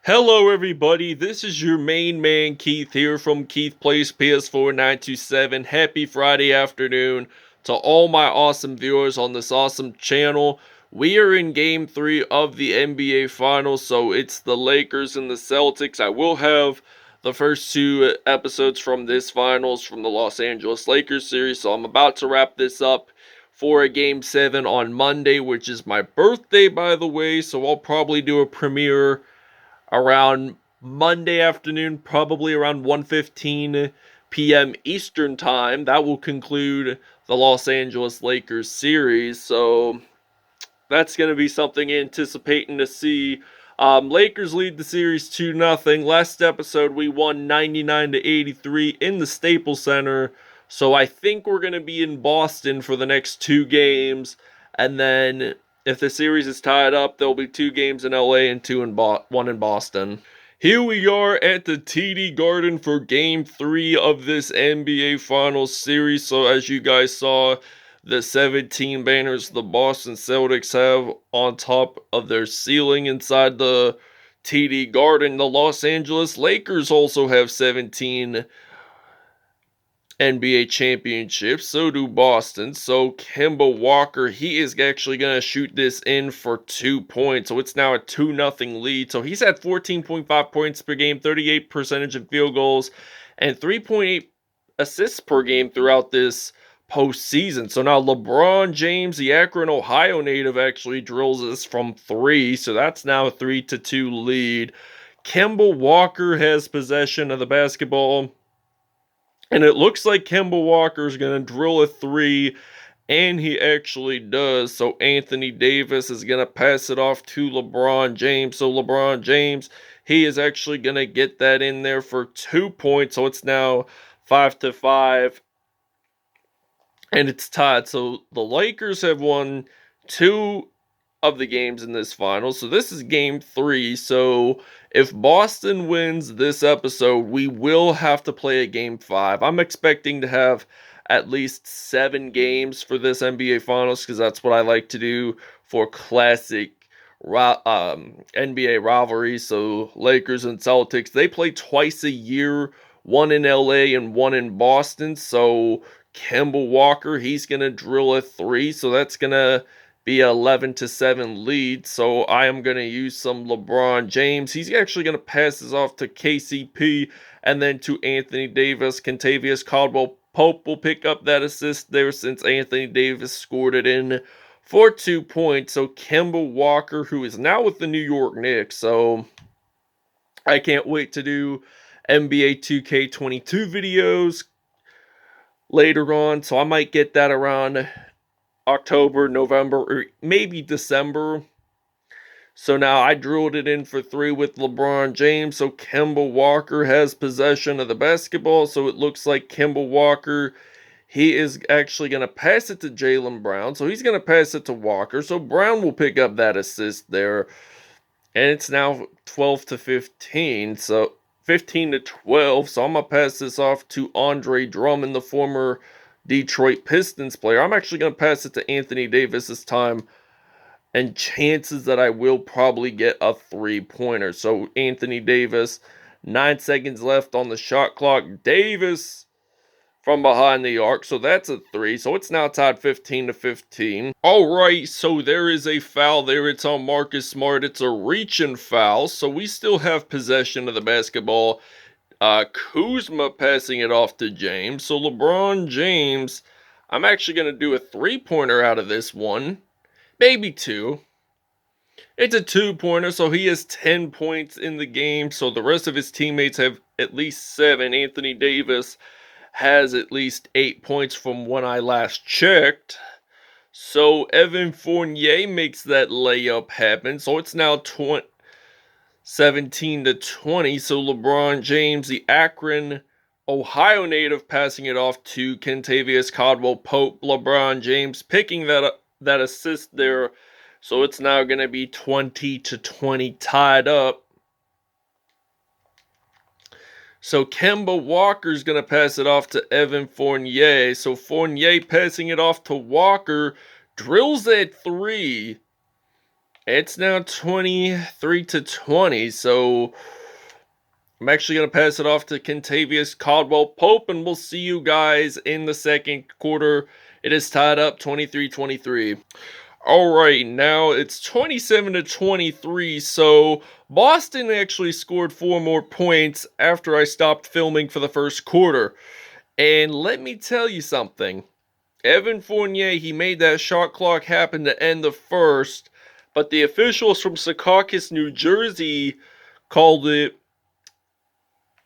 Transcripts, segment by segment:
Hello everybody, this is your main man Keith here from Keith Plays PS4 927. Happy Friday afternoon to all my awesome viewers on this awesome channel. We are in game 3 of the NBA Finals, so it's the Lakers and the Celtics. I will have the first two episodes from this Finals from the Los Angeles Lakers series, so I'm about to wrap this up for a game 7 on Monday, which is my birthday by the way, so I'll probably do a premiere around Monday afternoon, probably around 1:15 p.m. Eastern Time. That will conclude the Los Angeles Lakers series. So that's going to be something anticipating to see. Lakers lead the series 2-0. Last episode we won 99-83 in the Staples Center. So I think we're going to be in Boston for the next two games, and then if the series is tied up, there'll be two games in LA and one in Boston. Here we are at the TD Garden for Game 3 of this NBA Finals series. So as you guys saw, the 17 banners the Boston Celtics have on top of their ceiling inside the TD Garden. The Los Angeles Lakers also have 17 NBA championships. So do Boston. So Kemba Walker, he is actually going to shoot this in for 2 points. So it's now a 2-0 lead. So he's had 14.5 points per game, 38% in field goals, and 3.8 assists per game throughout this postseason. So now LeBron James, the Akron, Ohio native, actually drills this from 3. So that's now a 3-2 lead. Kemba Walker has possession of the basketball, and it looks like Kemba Walker is going to drill a 3, and he actually does. So Anthony Davis is going to pass it off to LeBron James. So LeBron James, he is actually going to get that in there for 2 points. So it's now 5-5, and it's tied. So the Lakers have won 2 of the games in this final. So this is game 3. So if Boston wins this episode, we will have to play a game 5. I'm expecting to have at least 7 games for this NBA Finals because that's what I like to do for classic NBA rivalries. So Lakers and Celtics, they play twice a year, one in LA and one in Boston. So Kemba Walker, he's going to drill a 3. So that's going to be 11-7 lead. So I am going to use some LeBron James. He's actually going to pass this off to KCP and then to Anthony Davis. Kentavious Caldwell Pope will pick up that assist there since Anthony Davis scored it in for 2 points. So Kemba Walker, who is now with the New York Knicks. So I can't wait to do NBA 2K22 videos later on. So I might get that around October, November, or maybe December. So now I drilled it in for 3 with LeBron James. So Kemba Walker has possession of the basketball. So it looks like Kemba Walker, he is actually going to pass it to Jaylen Brown. So he's going to pass it to Walker. So Brown will pick up that assist there. And it's now 12-15. So 15-12. So I'm going to pass this off to Andre Drummond, the former Detroit Pistons player. I'm actually going to pass it to Anthony Davis this time, and chances that I will probably get a 3-pointer. So Anthony Davis, 9 seconds left on the shot clock. Davis from behind the arc, so that's a 3. So it's now tied 15-15. All right, so there is a foul there. It's on Marcus Smart. It's a reaching foul, so we still have possession of the basketball. Kuzma passing it off to James. So LeBron James, I'm actually going to do a 3-pointer out of this one. Maybe 2. It's a 2-pointer, so he has 10 points in the game. So the rest of his teammates have at least 7. Anthony Davis has at least 8 points from when I last checked. So Evan Fournier makes that layup happen. So it's now 17-20. So LeBron James, the Akron, Ohio native, passing it off to Kentavious Caldwell Pope. LeBron James picking that assist there. So it's now going to be 20-20 tied up. So Kemba Walker's going to pass it off to Evan Fournier. So Fournier passing it off to Walker, drills that 3. It's now 23-20, so I'm actually going to pass it off to Kentavious Caldwell-Pope, and we'll see you guys in the second quarter. It is tied up 23-23. All right, now it's 27-23, so Boston actually scored 4 more points after I stopped filming for the first quarter. And let me tell you something. Evan Fournier, he made that shot clock happen to end the first, but the officials from Secaucus, New Jersey called it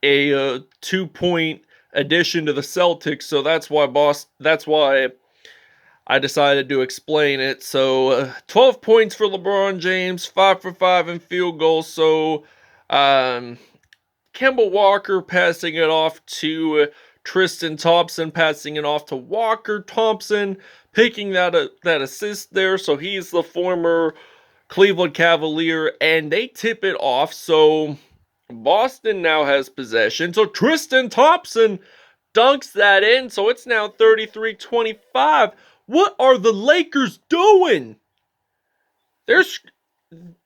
a 2-point addition to the Celtics, so that's why I decided to explain it. So 12 points for LeBron James, 5 for 5 in field goals. So Kemba Walker passing it off to Tristan Thompson, passing it off to Walker. Thompson picking that assist there. So he's the former Cleveland Cavalier, and they tip it off. So Boston now has possession. So Tristan Thompson dunks that in. So it's now 33-25. What are the Lakers doing? They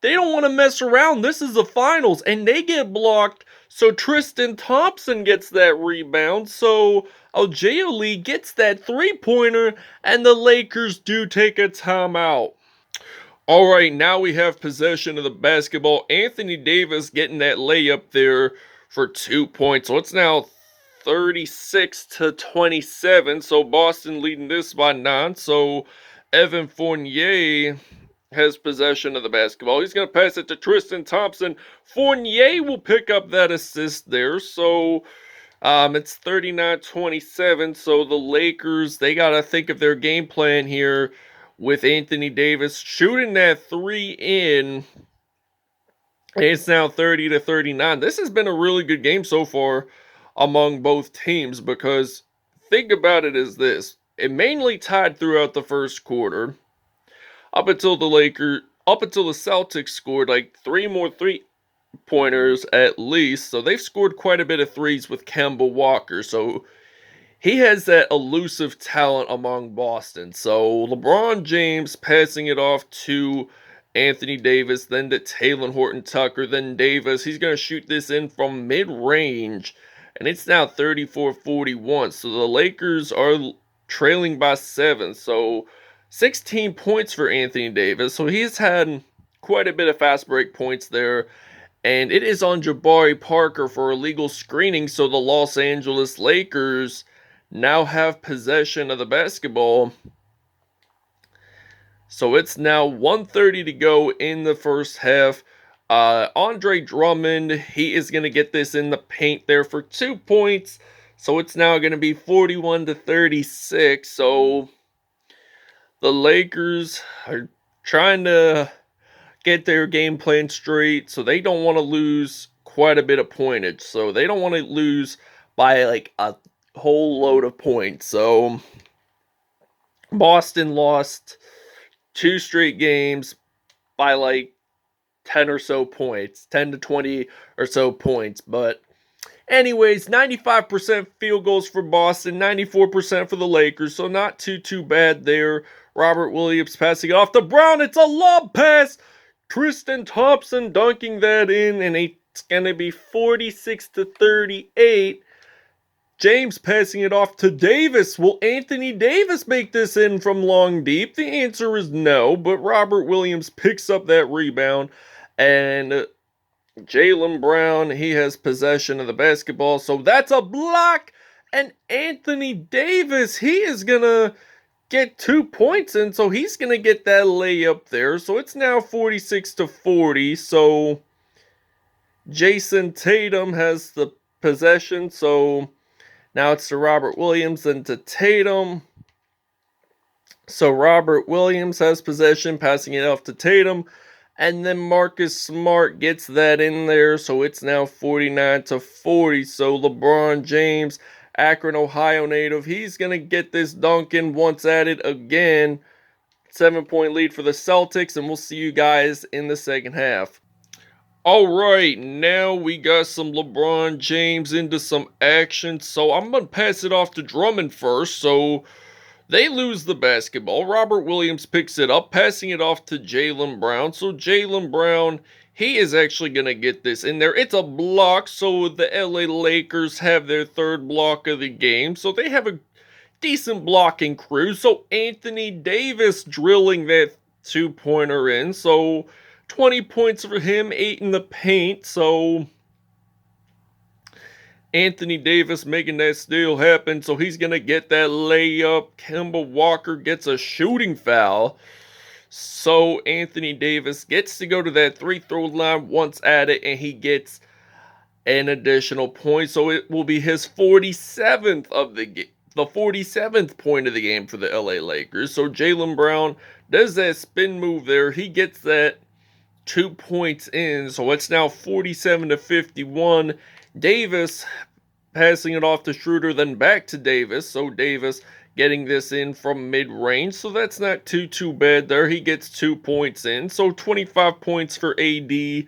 don't want to mess around. This is the finals, and they get blocked. So Tristan Thompson gets that rebound. So Ojale gets that three-pointer, and the Lakers do take a timeout. All right, now we have possession of the basketball. Anthony Davis getting that layup there for 2 points. So it's now 36-27. So Boston leading this by 9. So Evan Fournier has possession of the basketball. He's going to pass it to Tristan Thompson. Fournier will pick up that assist there. So it's 39-27. So the Lakers, they got to think of their game plan here with Anthony Davis shooting that 3 in. It's now 30-39. This has been a really good game so far among both teams, because think about it as this. It mainly tied throughout the first quarter up until the Celtics scored like 3 more three-pointers at least. So they've scored quite a bit of threes with Kemba Walker. So he has that elusive talent among Boston. So LeBron James passing it off to Anthony Davis, then to Talen Horton-Tucker, then Davis. He's going to shoot this in from mid-range, and it's now 34-41. So the Lakers are trailing by 7. So 16 points for Anthony Davis. So he's had quite a bit of fast break points there. And it is on Jabari Parker for illegal screening. So the Los Angeles Lakers now have possession of the basketball. So it's now 1:30 to go in the first half. Andre Drummond, he is going to get this in the paint there for 2 points. So it's now going to be 41-36. So the Lakers are trying to get their game plan straight. So they don't want to lose quite a bit of pointage. So they don't want to lose by like a whole load of points. So Boston lost 2 straight games by like 10 or so points, 10 to 20 or so points. But anyways, 95% field goals for Boston, 94% for the Lakers. So not too bad there. Robert Williams passing it off to Brown. It's a lob pass. Tristan Thompson dunking that in, and it's going to be 46-38. James passing it off to Davis. Will Anthony Davis make this in from long deep? The answer is no, but Robert Williams picks up that rebound, and Jaylen Brown, he has possession of the basketball. So that's a block, and Anthony Davis, he is going to get 2 points in, so he's going to get that layup there. So it's now 46-40. So Jason Tatum has the possession, so now it's to Robert Williams and to Tatum. So Robert Williams has possession, passing it off to Tatum. And then Marcus Smart gets that in there. So it's now 49-40. So LeBron James, Akron, Ohio native, he's going to get this dunk in once at it again. 7-point lead for the Celtics. And we'll see you guys in the second half. Alright, now we got some LeBron James into some action. So I'm going to pass it off to Drummond first. So They lose the basketball. Robert Williams picks it up, passing it off to Jaylen Brown. So Jaylen Brown, he is actually going to get this in there. It's a block, so the LA Lakers have their third block of the game. So they have a decent blocking crew. So Anthony Davis drilling that two-pointer in. So 20 points for him, 8 in the paint. So Anthony Davis making that steal happen, so he's going to get that layup. Kemba Walker gets a shooting foul. So Anthony Davis gets to go to that free-throw line once at it, and he gets an additional point. So it will be his 47th of the 47th point of the game for the LA Lakers. So Jaylen Brown does that spin move there. He gets that 2 points in. So it's now 47-51. Davis passing it off to Schroeder, then back to Davis. So Davis getting this in from mid-range. So that's not too bad there. He gets 2 points in. So 25 points for AD, the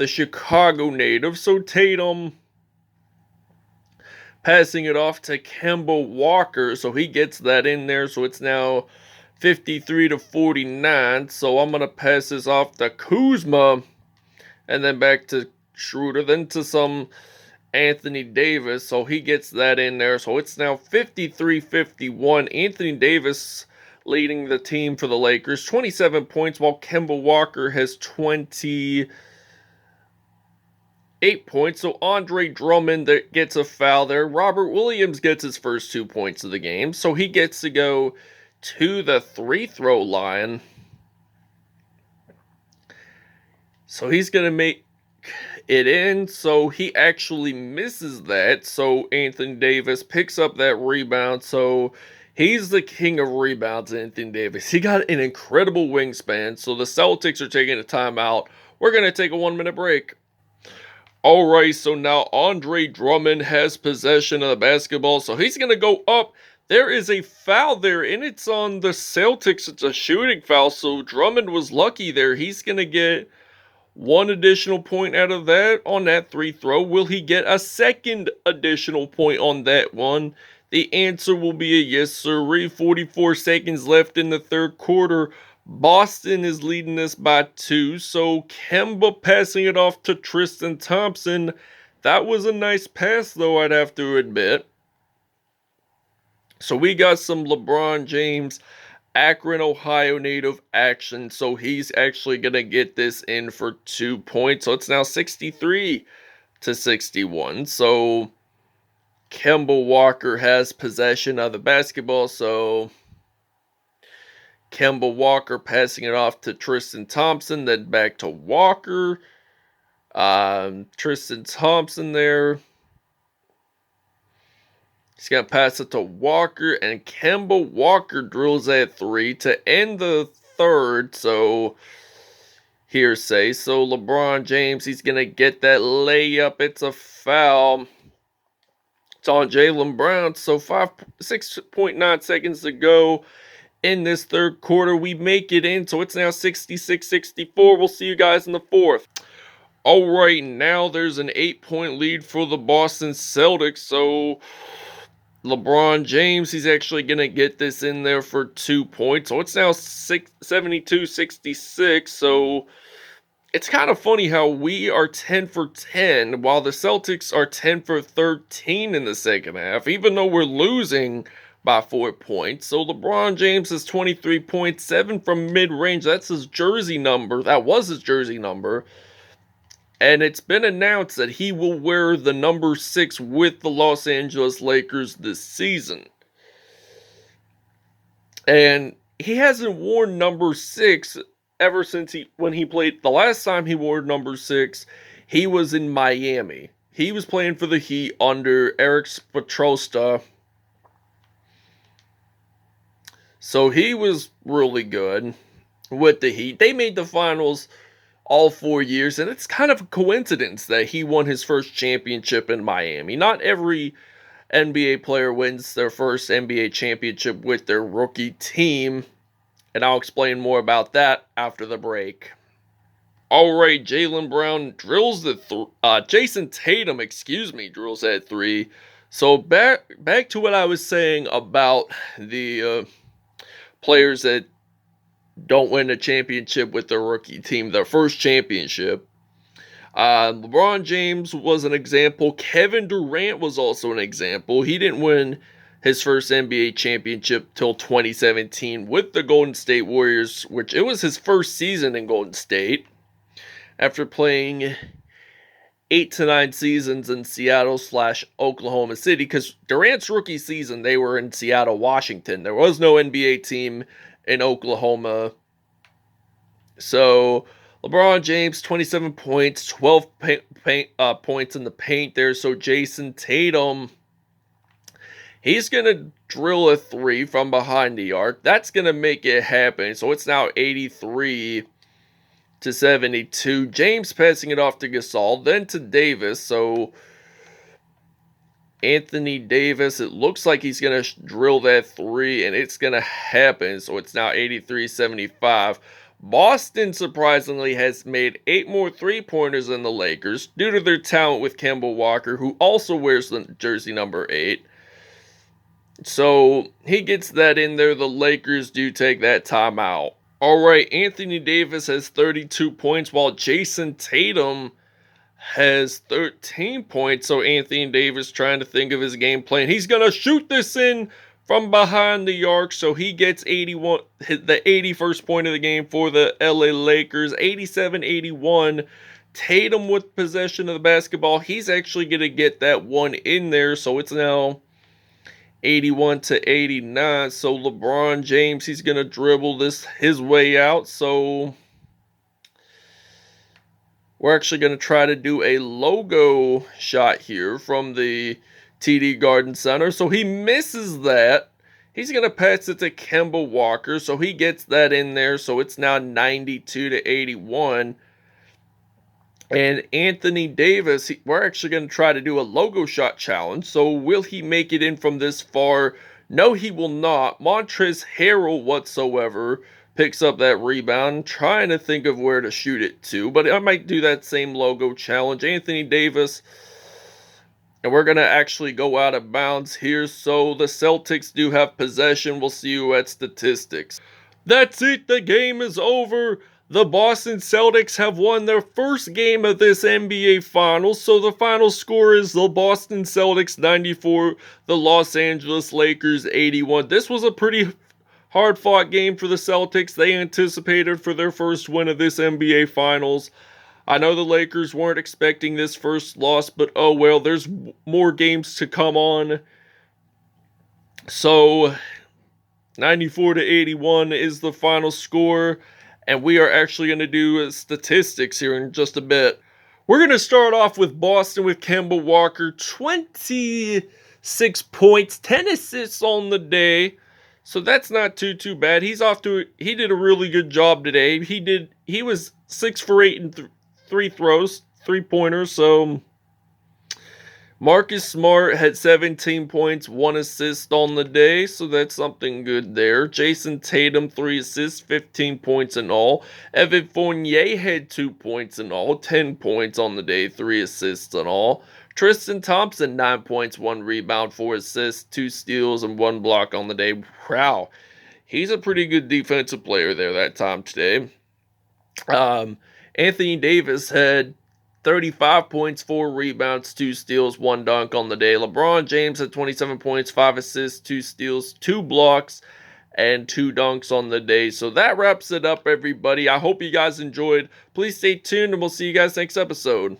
Chicago native. So Tatum passing it off to Kemba Walker. So he gets that in there. So it's now 53-49. So I'm going to pass this off to Kuzma. And then back to Schroeder. Then to some Anthony Davis. So he gets that in there. So it's now 53-51. Anthony Davis leading the team for the Lakers. 27 points, while Kemba Walker has 28 points. So Andre Drummond that gets a foul there. Robert Williams gets his first 2 points of the game. So he gets to go to the free-throw line. So he's going to make it in. So he actually misses that. So Anthony Davis picks up that rebound. So he's the king of rebounds, Anthony Davis. He got an incredible wingspan. So the Celtics are taking a timeout. We're going to take a 1-minute break. Alright, so now Andre Drummond has possession of the basketball. So he's going to go up. There is a foul there, and it's on the Celtics. It's a shooting foul. So Drummond was lucky there. He's going to get 1 additional point out of that on that free throw. Will he get a second additional point on that one? The answer will be a yes, sir. 44 seconds left in the third quarter. Boston is leading this by 2. So Kemba passing it off to Tristan Thompson. That was a nice pass, though, I'd have to admit. So we got some LeBron James, Akron, Ohio native action. So he's actually going to get this in for 2 points. So it's now 63-61. So Kemba Walker has possession of the basketball. So Kemba Walker passing it off to Tristan Thompson. Then back to Walker. Tristan Thompson there. He's going to pass it to Walker, and Kemba Walker drills that 3 to end the third. So, hearsay. So, LeBron James, he's going to get that layup. It's a foul. It's on Jaylen Brown. So, 6.9 seconds to go in this third quarter. We make it in. So, it's now 66-64. We'll see you guys in the fourth. Alright, now there's an 8-point lead for the Boston Celtics. So LeBron James, he's actually going to get this in there for 2 points. So it's now 72-66. So it's kind of funny how we are 10 for 10 while the Celtics are 10 for 13 in the second half, even though we're losing by 4 points. So LeBron James is 23 points, 7 from mid-range. That's his jersey number. That was his jersey number. And it's been announced that he will wear the number 6 with the Los Angeles Lakers this season. And he hasn't worn number 6 ever since when he played. The last time he wore number 6, he was in Miami. He was playing for the Heat under Eric Spoelstra. So he was really good with the Heat. They made the finals all 4 years, and it's kind of a coincidence that he won his first championship in Miami. Not every NBA player wins their first NBA championship with their rookie team, and I'll explain more about that after the break. Alright, Jaylen Brown drills the Jason Tatum, drills that 3. So back to what I was saying about the players that don't win a championship with their rookie team, their first championship. LeBron James was an example. Kevin Durant was also an example. He didn't win his first NBA championship till 2017 with the Golden State Warriors, which it was his first season in Golden State after playing 8 to 9 seasons in Seattle/Oklahoma City, because Durant's rookie season, they were in Seattle, Washington. There was no NBA team in Oklahoma. So LeBron James, 27 points, 12 points in the paint there. So Jason Tatum, he's going to drill a three from behind the arc. That's going to make it happen. So it's now 83 to 72. James passing it off to Gasol, then to Davis. So Anthony Davis, it looks like he's going to drill that three, and it's going to happen. So it's now 83-75. Boston, surprisingly, has made 8 more three-pointers than the Lakers due to their talent with Kemba Walker, who also wears the jersey number 8. So he gets that in there. The Lakers do take that timeout. All right, Anthony Davis has 32 points, while Jason Tatum has 13 points. So Anthony Davis trying to think of his game plan. He's going to shoot this in from behind the arc. So he gets 81, the 81st point of the game for the LA Lakers, 87-81. Tatum with possession of the basketball. He's actually going to get that one in there. So it's now 81-89. So LeBron James, he's going to dribble this his way out. So we're actually going to try to do a logo shot here from the TD Garden Center. So he misses that. He's going to pass it to Kemba Walker. So he gets that in there. So it's now 92-81. And Anthony Davis, we're actually going to try to do a logo shot challenge. So will he make it in from this far? No, he will not. Montrezl Harrell whatsoever picks up that rebound. Trying to think of where to shoot it to, but I might do that same logo challenge. Anthony Davis, and we're going to actually go out of bounds here. So the Celtics do have possession. We'll see you at statistics. That's it. The game is over. The Boston Celtics have won their first game of this NBA Finals. So the final score is the Boston Celtics 94, the Los Angeles Lakers 81. This was a pretty hard-fought game for the Celtics. They anticipated for their first win of this NBA Finals. I know the Lakers weren't expecting this first loss, but oh well, there's more games to come on. So 94-81 is the final score. And we are actually going to do statistics here in just a bit. We're going to start off with Boston with Kemba Walker. 26 points, 10 assists on the day. So that's not too bad. He did a really good job today. He was 6 for 8 in 3 throws, 3-pointers. So Marcus Smart had 17 points, 1 assist on the day, so that's something good there. Jason Tatum, 3 assists, 15 points in all. Evan Fournier had 2 points in all, 10 points on the day, 3 assists in all. Tristan Thompson, 9 points, 1 rebound, 4 assists, 2 steals, and 1 block on the day. Wow, he's a pretty good defensive player there that time today. Anthony Davis had 35 points, 4 rebounds, 2 steals, 1 dunk on the day. LeBron James had 27 points, 5 assists, 2 steals, 2 blocks, and 2 dunks on the day. So that wraps it up, everybody. I hope you guys enjoyed. Please stay tuned, and we'll see you guys next episode.